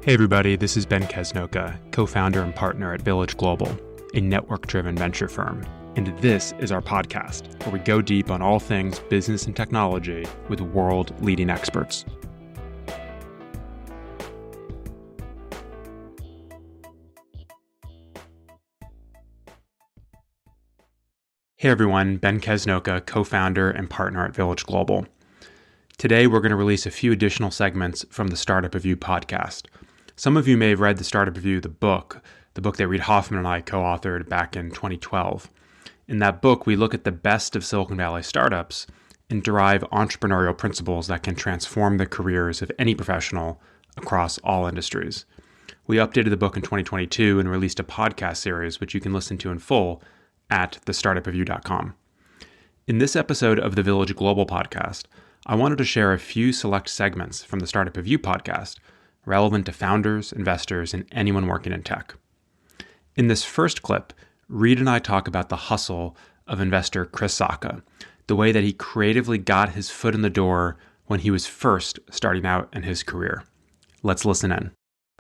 Hey everybody, this is Ben Kesnoka, co-founder and partner at Village Global, a network-driven venture firm. And this is our podcast, where we go deep on all things business and technology with world-leading experts. Hey everyone, Ben Kesnoka, co-founder and partner at Village Global. Today we're going to release a few additional segments from the Startup Review podcast. Some of you may have read the Startup Review, the book that Reid Hoffman and I co-authored back in 2012. In that book, we look at the best of Silicon Valley startups and derive entrepreneurial principles that can transform the careers of any professional across all industries. We updated the book in 2022 and released a podcast series, which you can listen to in full at thestartupreview.com. In this episode of the Village Global podcast, I wanted to share a few select segments from the Startup Review podcast relevant to founders, investors, and anyone working in tech. In this first clip, Reid and I talk about the hustle of investor Chris Sacca, the way that he creatively got his foot in the door when he was first starting out in his career. Let's listen in.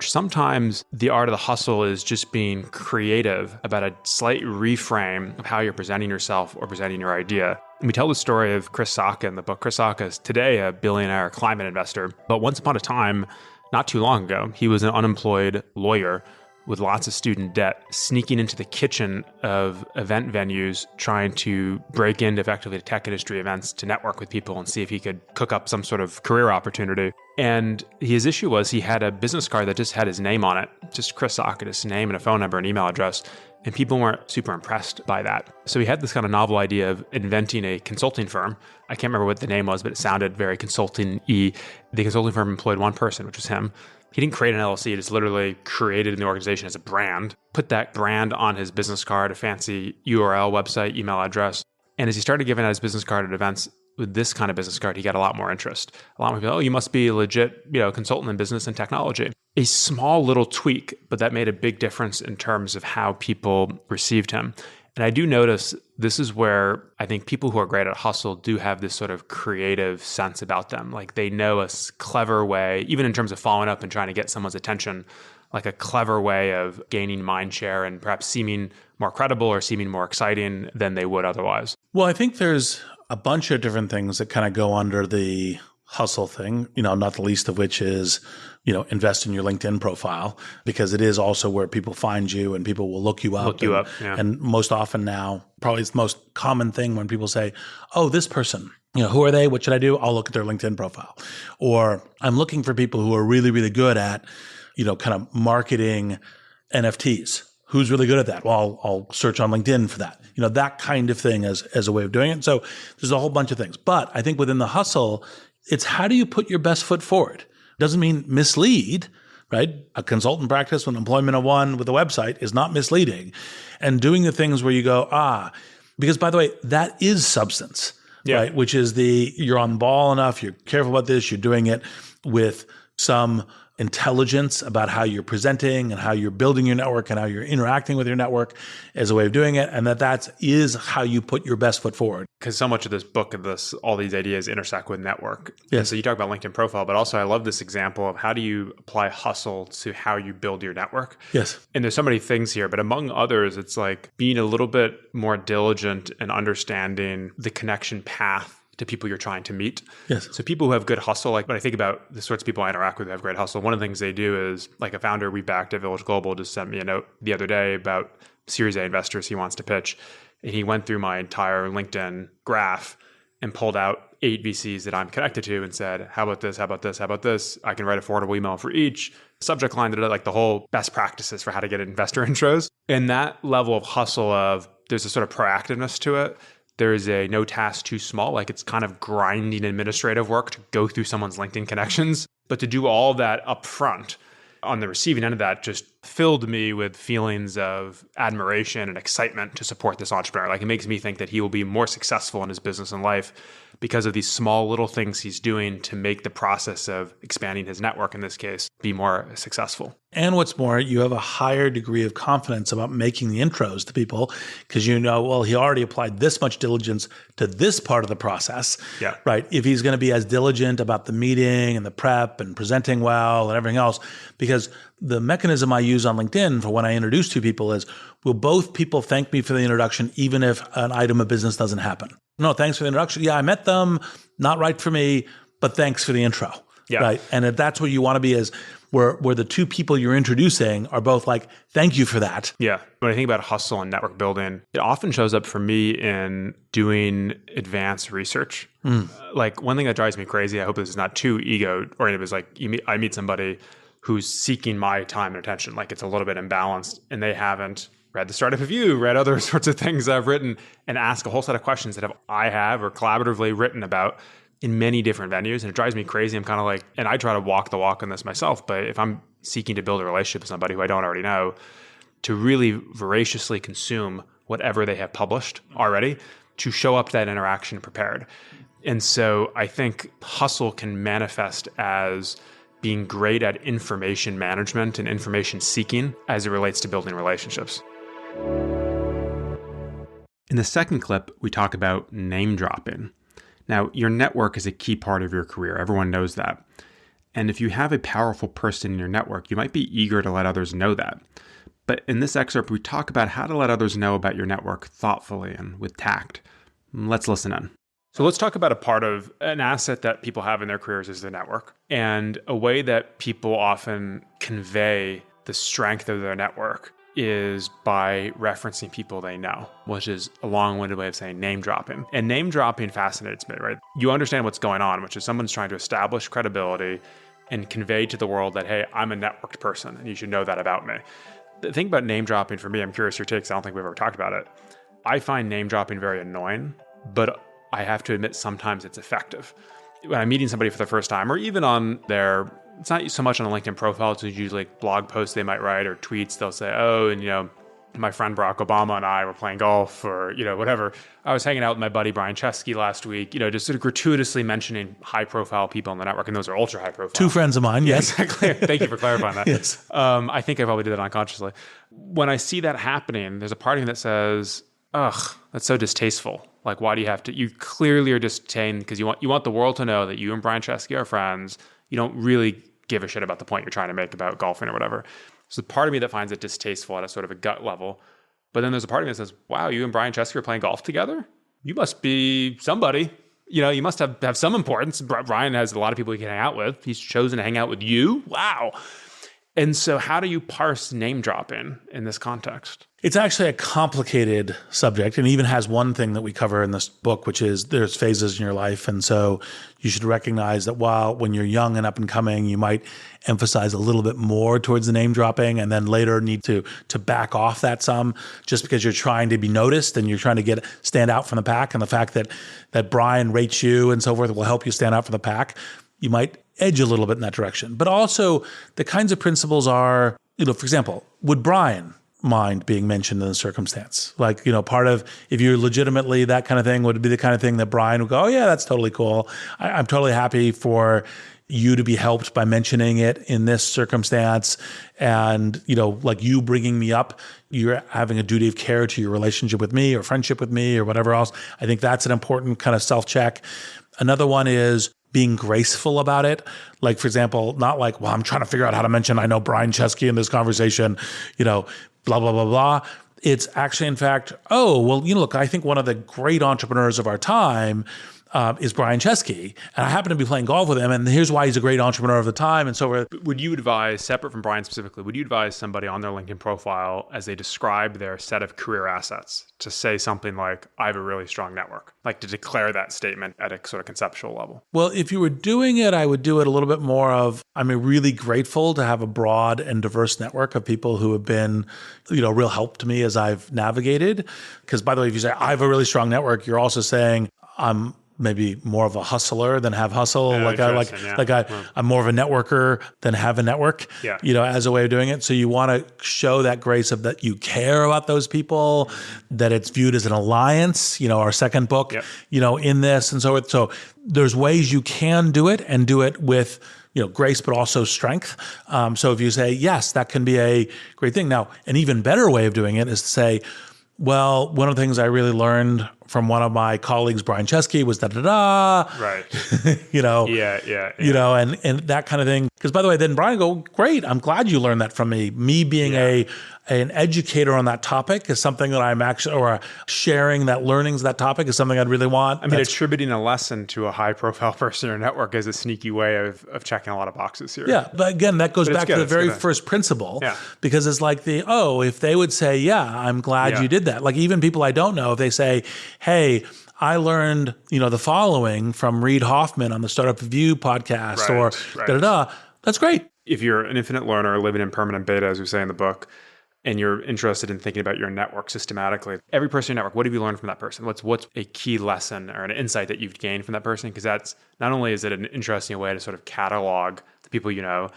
Sometimes the art of the hustle is just being creative about a slight reframe of how you're presenting yourself or presenting your idea. And we tell the story of Chris Sacca in the book. Chris Sacca is today a billionaire climate investor, but once upon a time, not too long ago, he was an unemployed lawyer with lots of student debt, sneaking into the kitchen of event venues, trying to break into effectively tech industry events to network with people and see if he could cook up some sort of career opportunity. And his issue was he had a business card that just had his name on it, just Chris Sacca, his name and a phone number and email address. And people weren't super impressed by that. So he had this kind of novel idea of inventing a consulting firm. I can't remember what the name was, but it sounded very consulting-y. The consulting firm employed one person, which was him. He didn't create an LLC, he just literally created in the organization as a brand, put that brand on his business card, a fancy URL, website, email address. And as he started giving out his business card at events, with this kind of business card, he got a lot more interest. A lot more people, oh, you must be a legit, consultant in business and technology. A small little tweak, but that made a big difference in terms of how people received him. And I do notice this is where I think people who are great at hustle do have this sort of creative sense about them. Like they know a clever way, even in terms of following up and trying to get someone's attention, like a clever way of gaining mind share and perhaps seeming more credible or seeming more exciting than they would otherwise. Well, I think there's a bunch of different things that kind of go under the hustle thing, not the least of which is, invest in your LinkedIn profile, because it is also where people find you and people will look you up. Yeah. And most often now, probably it's the most common thing when people say, oh, this person, who are they? What should I do? I'll look at their LinkedIn profile. Or I'm looking for people who are really, really good at, kind of marketing NFTs. Who's really good at that? Well, I'll search on LinkedIn for that. That kind of thing as a way of doing it. So there's a whole bunch of things. But I think within the hustle, it's how do you put your best foot forward? Doesn't mean mislead, right? A consultant practice with employment of one with a website is not misleading. And doing the things where you go, because by the way, that is substance, right? Which is you're on ball enough, you're careful about this, you're doing it with some intelligence about how you're presenting and how you're building your network and how you're interacting with your network as a way of doing it. And that is how you put your best foot forward. Because so much of this book and all these ideas intersect with network. Yes. And so you talk about LinkedIn profile, but also I love this example of how do you apply hustle to how you build your network. Yes. And there's so many things here, but among others, it's like being a little bit more diligent and understanding the connection path to people you're trying to meet. Yes. So people who have good hustle, like when I think about the sorts of people I interact with who have great hustle, one of the things they do is, like a founder we backed at Village Global just sent me a note the other day about Series A investors he wants to pitch. And he went through my entire LinkedIn graph and pulled out 8 VCs that I'm connected to and said, how about this, how about this, how about this? I can write a forwardable email for each. Subject line, like the whole best practices for how to get investor intros. And that level of hustle there's a sort of proactiveness to it. There's a no task too small, like it's kind of grinding administrative work to go through someone's LinkedIn connections. But to do all that up front, on the receiving end of that, just filled me with feelings of admiration and excitement to support this entrepreneur. Like, it makes me think that he will be more successful in his business and life because of these small little things he's doing to make the process of expanding his network, in this case, be more successful. And what's more, you have a higher degree of confidence about making the intros to people because you know, well, he already applied this much diligence to this part of the process, right? If he's going to be as diligent about the meeting and the prep and presenting well and everything else, because the mechanism I use on LinkedIn for when I introduce two people is, will both people thank me for the introduction even if an item of business doesn't happen? No, thanks for the introduction. Yeah, I met them, not right for me, but thanks for the intro, right? And if that's what you want to be is, where the two people you're introducing are both like, thank you for that. Yeah. When I think about hustle and network building, it often shows up for me in doing advanced research. Like, one thing that drives me crazy, I hope this is not too ego-oriented, is like I meet somebody who's seeking my time and attention. Like, it's a little bit imbalanced and they haven't read The Startup of You, read other sorts of things I've written, and ask a whole set of questions that I have or collaboratively written about in many different venues. And it drives me crazy. I'm kind of like, and I try to walk the walk on this myself, but if I'm seeking to build a relationship with somebody who I don't already know, to really voraciously consume whatever they have published already, to show up to that interaction prepared. And so I think hustle can manifest as being great at information management and information seeking as it relates to building relationships. In the second clip, we talk about name dropping. Now, your network is a key part of your career. Everyone knows that. And if you have a powerful person in your network, you might be eager to let others know that. But in this excerpt, we talk about how to let others know about your network thoughtfully and with tact. Let's listen in. So let's talk about a part of an asset that people have in their careers is their network. And a way that people often convey the strength of their network is by referencing people they know, which is a long-winded way of saying name dropping. And name dropping fascinates me, right? You understand what's going on, which is someone's trying to establish credibility and convey to the world that, hey, I'm a networked person and you should know that about me. The thing about name dropping for me, I'm curious your takes, I don't think we've ever talked about it. I find name dropping very annoying, but I have to admit sometimes it's effective. When I'm meeting somebody for the first time, or even on their, it's not so much on a LinkedIn profile, it's usually like blog posts they might write or tweets. They'll say, oh, and my friend Barack Obama and I were playing golf, or whatever. I was hanging out with my buddy Brian Chesky last week, just sort of gratuitously mentioning high profile people on the network, and those are ultra high profile. Two friends of mine, yes. Exactly. Thank you for clarifying that. Yes. I think I probably did that unconsciously. When I see that happening, there's a part of me that says, ugh, that's so distasteful. Like, why do you have to? You clearly are just saying because you want the world to know that you and Brian Chesky are friends. You don't really give a shit about the point you're trying to make about golfing or whatever. So the part of me that finds it distasteful at a sort of a gut level. But then there's a part of me that says, wow, you and Brian Chesky are playing golf together? You must be somebody. You must have some importance. Brian has a lot of people he can hang out with. He's chosen to hang out with you. Wow. And so how do you parse name dropping in this context? It's actually a complicated subject, and even has one thing that we cover in this book, which is there's phases in your life. And so you should recognize that when you're young and up and coming, you might emphasize a little bit more towards the name dropping, and then later need to back off that some, just because you're trying to be noticed and you're trying to stand out from the pack. And the fact that Brian rates you and so forth will help you stand out from the pack, you might edge a little bit in that direction. But also the kinds of principles are, for example, would Brian mind being mentioned in the circumstance? Like, part of, if you're legitimately that kind of thing, would it be the kind of thing that Brian would go, oh yeah, that's totally cool. I'm totally happy for you to be helped by mentioning it in this circumstance. And, like you bringing me up, you're having a duty of care to your relationship with me or friendship with me or whatever else. I think that's an important kind of self-check. Another one is being graceful about it. Like, for example, not like, well, I'm trying to figure out how to mention, I know Brian Chesky in this conversation, blah, blah, blah, blah. It's actually, in fact, oh, well, look, I think one of the great entrepreneurs of our time is Brian Chesky. And I happen to be playing golf with him, and here's why he's a great entrepreneur of the time, and so forth. Would you advise, separate from Brian specifically, would you advise somebody on their LinkedIn profile as they describe their set of career assets to say something like, I have a really strong network, like to declare that statement at a sort of conceptual level? Well, if you were doing it, I would do it a little bit more of, I'm really grateful to have a broad and diverse network of people who have been, real help to me as I've navigated. Because by the way, if you say, I have a really strong network, you're also saying, I'm maybe more of a hustler than have hustle. Yeah, I'm more of a networker than have a network, Yeah. as a way of doing it. So you want to show that grace of that you care about those people, that it's viewed as an alliance, our second book, Yep. In this. And so there's ways you can do it and do it with, grace, but also strength. So if you say, yes, that can be a great thing. Now, an even better way of doing it is to say, well, one of the things I really learned from one of my colleagues, Brian Chesky, was da-da-da. Right. Yeah. And that kind of thing. Because by the way, then Brian go, great, I'm glad you learned that from me. Me being an educator on that topic is something that I'm actually, or sharing that learnings of that topic is something I'd really want. I mean, attributing a lesson to a high profile person in your network is a sneaky way of checking a lot of boxes here. Yeah. But again, that goes back to the very first principle. Yeah. Because it's like if they would say, yeah, I'm glad you did that. Like even people I don't know, if they say, hey, I learned, the following from Reid Hoffman on the Startup Review podcast da-da-da, that's great. If you're an infinite learner living in permanent beta, as we say in the book, and you're interested in thinking about your network systematically, every person in your network, what have you learned from that person? What's a key lesson or an insight that you've gained from that person? Because that's not only is it an interesting way to sort of catalog the people you know,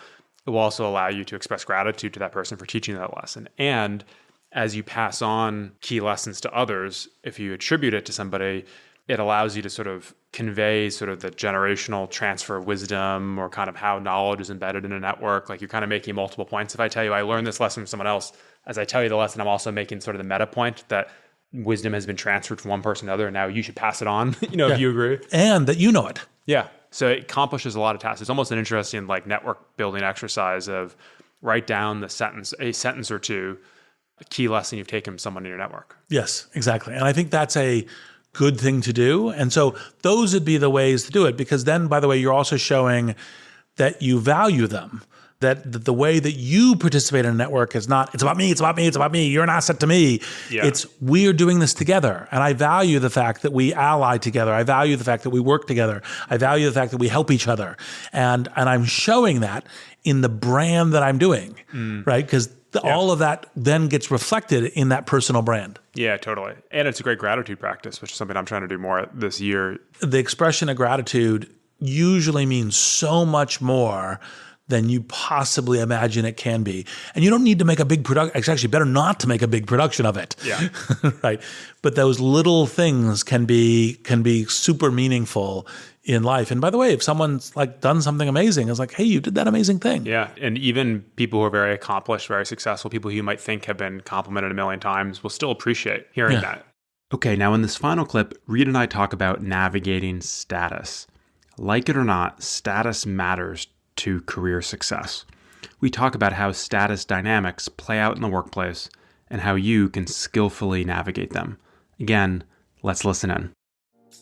it will also allow you to express gratitude to that person for teaching that lesson. And as you pass on key lessons to others, if you attribute it to somebody, it allows you to sort of convey sort of the generational transfer of wisdom or kind of how knowledge is embedded in a network. Like you're kind of making multiple points. If I tell you I learned this lesson from someone else, as I tell you the lesson, I'm also making sort of the meta point that wisdom has been transferred from one person to another, and now you should pass it on, if you agree. And that you know it. Yeah. So it accomplishes a lot of tasks. It's almost an interesting network building exercise of write down a sentence or two, a key lesson you've taken from someone in your network. Yes, exactly. And I think that's a good thing to do. And so those would be the ways to do it, because then, by the way, you're also showing that you value them, that the way that you participate in a network is not, it's about me, it's about me, it's about me, you're an asset to me. Yeah. It's, we're doing this together. And I value the fact that we ally together. I value the fact that we work together. I value the fact that we help each other. And I'm showing that in the brand that I'm doing, right? Because all of that then gets reflected in that personal brand. Yeah, totally. And it's a great gratitude practice, which is something I'm trying to do more this year. The expression of gratitude usually means so much more than you possibly imagine it can be. And you don't need to make a big production. It's actually better not to make a big production of it. Yeah. Right. But those little things can be super meaningful in life. And by the way, if someone's done something amazing, it's like, hey, you did that amazing thing. Yeah. And even people who are very accomplished, very successful, people who you might think have been complimented a million times will still appreciate hearing that. Okay. Now in this final clip, Reid and I talk about navigating status. Like it or not, status matters to career success. We talk about how status dynamics play out in the workplace and how you can skillfully navigate them. Again, let's listen in.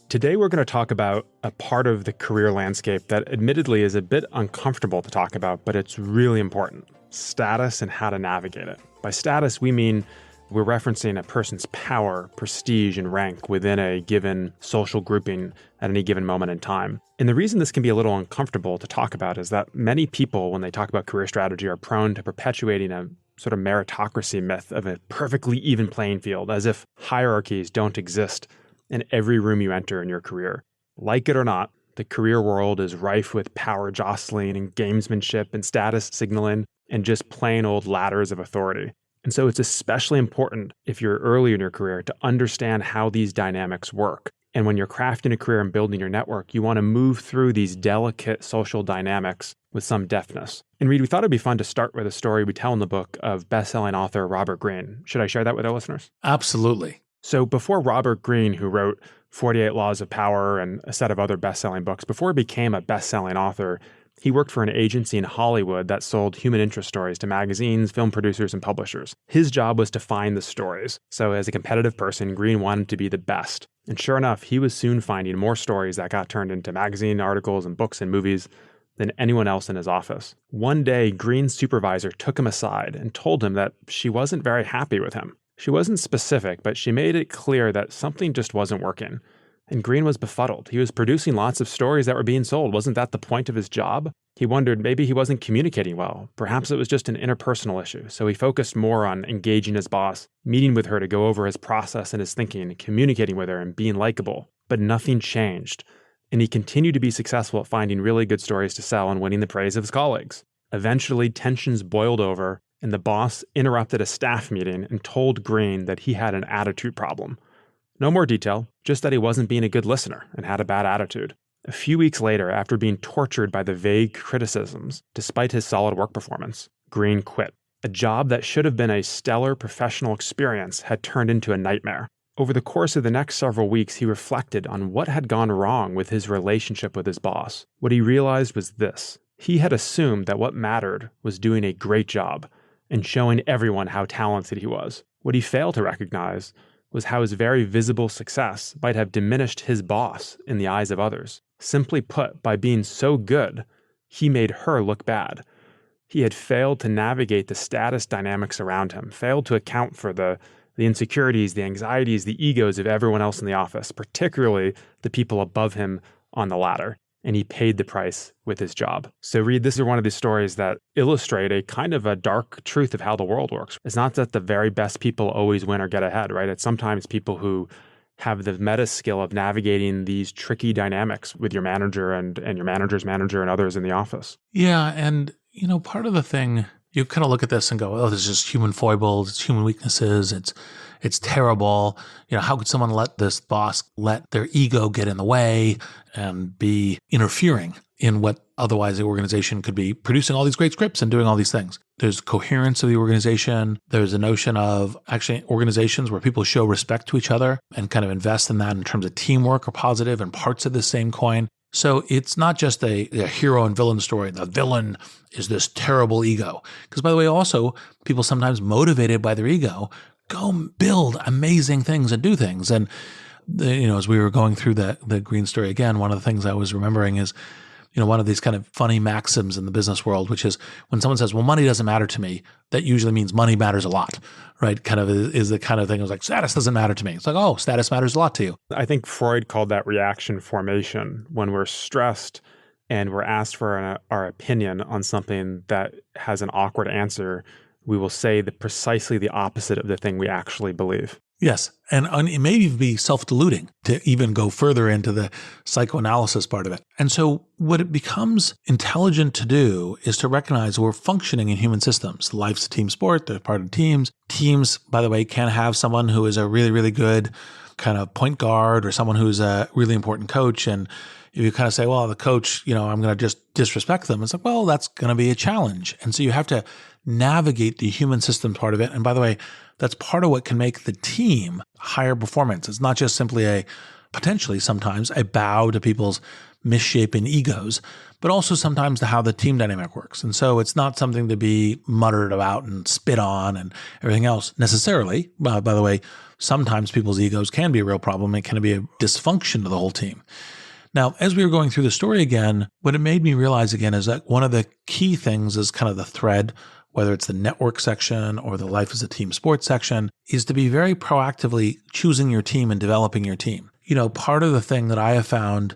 Today, we're going to talk about a part of the career landscape that admittedly is a bit uncomfortable to talk about, but it's really important: status and how to navigate it. By status, we mean we're referencing a person's power, prestige, and rank within a given social grouping at any given moment in time. And the reason this can be a little uncomfortable to talk about is that many people, when they talk about career strategy, are prone to perpetuating a sort of meritocracy myth of a perfectly even playing field, as if hierarchies don't exist in every room you enter in your career. Like it or not, the career world is rife with power jostling and gamesmanship and status signaling and just plain old ladders of authority. And so it's especially important if you're early in your career to understand how these dynamics work. And when you're crafting a career and building your network, you want to move through these delicate social dynamics with some deftness. And Reid, we thought it'd be fun to start with a story we tell in the book of best-selling author Robert Greene. Should I share that with our listeners? Absolutely. So before Robert Greene, who wrote 48 Laws of Power and a set of other best-selling books, before he became a best-selling author, he worked for an agency in Hollywood that sold human interest stories to magazines, film producers, and publishers. His job was to find the stories. So as a competitive person, Greene wanted to be the best. And sure enough, he was soon finding more stories that got turned into magazine articles and books and movies than anyone else in his office. One day, Greene's supervisor took him aside and told him that she wasn't very happy with him. She wasn't specific, but she made it clear that something just wasn't working. And Greene was befuddled. He was producing lots of stories that were being sold. Wasn't that the point of his job? He wondered maybe he wasn't communicating well. Perhaps it was just an interpersonal issue. So he focused more on engaging his boss, meeting with her to go over his process and his thinking, communicating with her and being likable. But nothing changed, and he continued to be successful at finding really good stories to sell and winning the praise of his colleagues. Eventually, tensions boiled over, and the boss interrupted a staff meeting and told Green that he had an attitude problem. No more detail, just that he wasn't being a good listener and had a bad attitude. A few weeks later, after being tortured by the vague criticisms, despite his solid work performance, Green quit. A job that should have been a stellar professional experience had turned into a nightmare. Over the course of the next several weeks, he reflected on what had gone wrong with his relationship with his boss. What he realized was this: he had assumed that what mattered was doing a great job and showing everyone how talented he was. What he failed to recognize was how his very visible success might have diminished his boss in the eyes of others. Simply put, by being so good, he made her look bad. He had failed to navigate the status dynamics around him, failed to account for the insecurities, the anxieties, the egos of everyone else in the office, particularly the people above him on the ladder. And he paid the price with his job. So Reed, this is one of these stories that illustrate a kind of a dark truth of how the world works. It's not that the very best people always win or get ahead, right? It's sometimes people who have the meta skill of navigating these tricky dynamics with your manager and your manager's manager and others in the office. Yeah. And, part of the thing, you kind of look at this and go, oh, this is just human foibles, it's human weaknesses, it's terrible. How could someone let this boss let their ego get in the way and be interfering in what otherwise the organization could be producing all these great scripts and doing all these things? There's coherence of the organization. There's a notion of actually organizations where people show respect to each other and kind of invest in that in terms of teamwork are positive and parts of the same coin. So it's not just a hero and villain story. The villain is this terrible ego. Because by the way, also people sometimes motivated by their ego go build amazing things and do things. And as we were going through the Green story again, one of the things I was remembering is, one of these kind of funny maxims in the business world, which is when someone says, well, money doesn't matter to me, that usually means money matters a lot, right? Kind of is the kind of thing. It was like, status doesn't matter to me. It's like, oh, status matters a lot to you. I think Freud called that reaction formation. When we're stressed and we're asked for our opinion on something that has an awkward answer, we will say precisely the opposite of the thing we actually believe. Yes. And it may even be self-deluding to even go further into the psychoanalysis part of it. And so what it becomes intelligent to do is to recognize we're functioning in human systems. Life's a team sport. They're part of teams. Teams, by the way, can have someone who is a really, really good kind of point guard or someone who's a really important coach. And if you kind of say, well, the coach, I'm going to just disrespect them. It's like, well, that's going to be a challenge. And so you have to navigate the human system part of it. And by the way, that's part of what can make the team higher performance. It's not just simply potentially sometimes a bow to people's misshapen egos, but also sometimes to how the team dynamic works. And so it's not something to be muttered about and spit on and everything else necessarily. By the way, sometimes people's egos can be a real problem. It can be a dysfunction to the whole team. Now, as we were going through the story again, what it made me realize again is that one of the key things is kind of the thread, whether it's the network section or the life as a team sports section, is to be very proactively choosing your team and developing your team. Part of the thing that I have found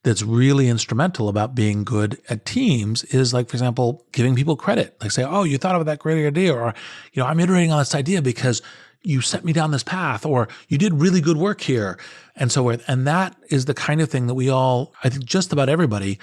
that's really instrumental about being good at teams is, like, for example, giving people credit. Like, say, oh, you thought of that great idea, or, I'm iterating on this idea because you set me down this path, or you did really good work here, and so forth. And that is the kind of thing that we all, I think just about everybody,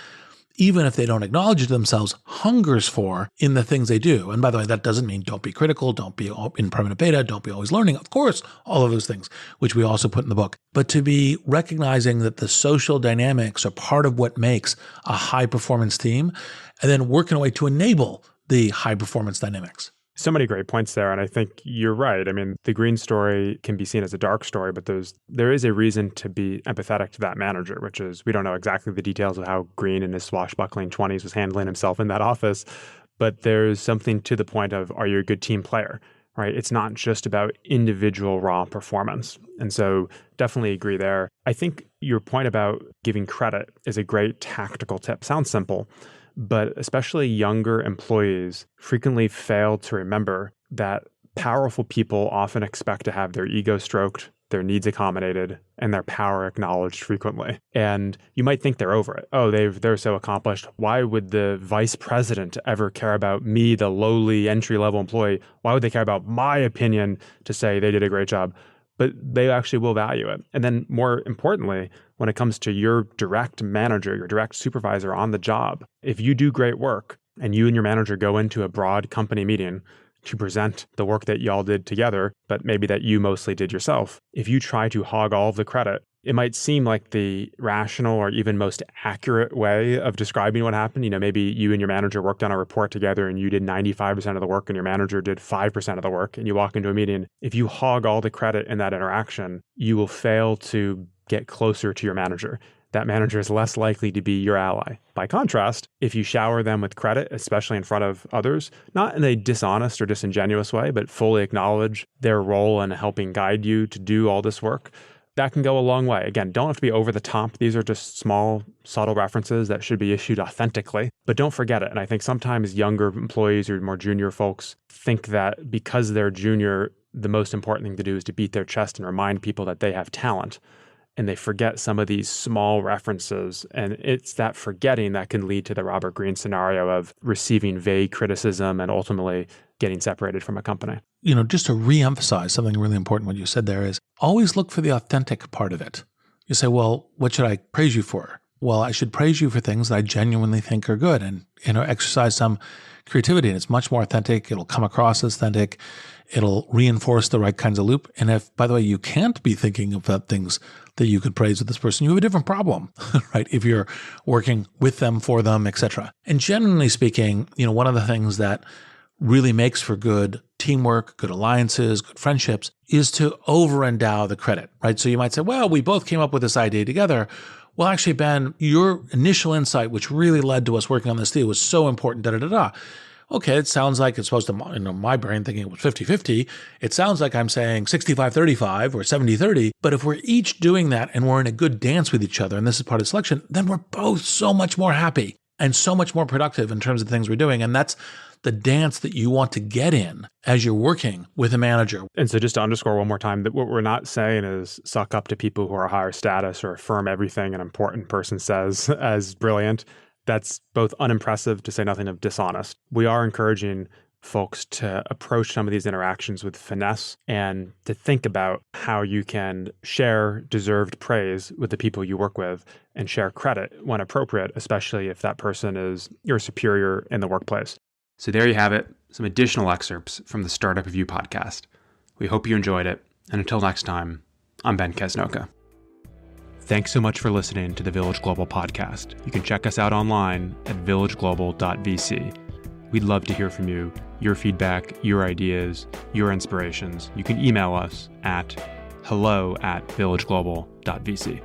even if they don't acknowledge it themselves, hungers for in the things they do. And by the way, that doesn't mean don't be critical, don't be in permanent beta, don't be always learning. Of course, all of those things, which we also put in the book. But to be recognizing that the social dynamics are part of what makes a high performance team, and then working a way to enable the high performance dynamics. So many great points there. And I think you're right. I mean, the Green story can be seen as a dark story, but there is a reason to be empathetic to that manager, which is we don't know exactly the details of how Green in his swashbuckling 20s was handling himself in that office. But there's something to the point of, are you a good team player, right? It's not just about individual raw performance. And so definitely agree there. I think your point about giving credit is a great tactical tip. Sounds simple, but especially younger employees frequently fail to remember that powerful people often expect to have their ego stroked, their needs accommodated, and their power acknowledged frequently. And you might think they're over it. Oh, they're so accomplished. Why would the vice president ever care about me, the lowly entry-level employee? Why would they care about my opinion to say they did a great job? but they actually will value it. And then more importantly, when it comes to your direct manager, your direct supervisor on the job, if you do great work and you and your manager go into a broad company meeting to present the work that y'all did together, but maybe that you mostly did yourself, if you try to hog all of the credit, it might seem like the rational or even most accurate way of describing what happened. Maybe you and your manager worked on a report together and you did 95% of the work and your manager did 5% of the work, and you walk into a meeting. If you hog all the credit in that interaction, you will fail to get closer to your manager. That manager is less likely to be your ally. By contrast, if you shower them with credit, especially in front of others, not in a dishonest or disingenuous way, but fully acknowledge their role in helping guide you to do all this work, that can go a long way. Again, don't have to be over the top. These are just small, subtle references that should be issued authentically, but don't forget it. And I think sometimes younger employees or more junior folks think that because they're junior, the most important thing to do is to beat their chest and remind people that they have talent. And they forget some of these small references. And it's that forgetting that can lead to the Robert Greene scenario of receiving vague criticism and ultimately getting separated from a company. Just to reemphasize something really important, what you said there is always look for the authentic part of it. You say, well, what should I praise you for? Well, I should praise you for things that I genuinely think are good and, exercise some creativity. And it's much more authentic. It'll come across as authentic. It'll reinforce the right kinds of loop. And if, by the way, you can't be thinking about things that you could praise with this person, you have a different problem, right? If you're working with them, for them, etc. And generally speaking, one of the things that really makes for good teamwork, good alliances, good friendships is to over-endow the credit, right? So you might say, well, we both came up with this idea together. Well, actually, Ben, your initial insight, which really led to us working on this deal, was so important, da-da-da-da. Okay, it sounds like it's supposed to, my brain thinking it was 50-50. It sounds like I'm saying 65-35 or 70-30. But if we're each doing that and we're in a good dance with each other, and this is part of selection, then we're both so much more happy and so much more productive in terms of the things we're doing. And that's the dance that you want to get in as you're working with a manager. And so just to underscore one more time, that what we're not saying is suck up to people who are higher status or affirm everything an important person says as brilliant. That's both unimpressive, to say nothing of dishonest. We are encouraging folks to approach some of these interactions with finesse and to think about how you can share deserved praise with the people you work with and share credit when appropriate, especially if that person is your superior in the workplace. So there you have it, some additional excerpts from the Startup Review podcast. We hope you enjoyed it. And until next time, I'm Ben Kesnoka. Thanks so much for listening to the Village Global podcast. You can check us out online at villageglobal.vc. We'd love to hear from you, your feedback, your ideas, your inspirations. You can email us at hello@villageglobal.vc.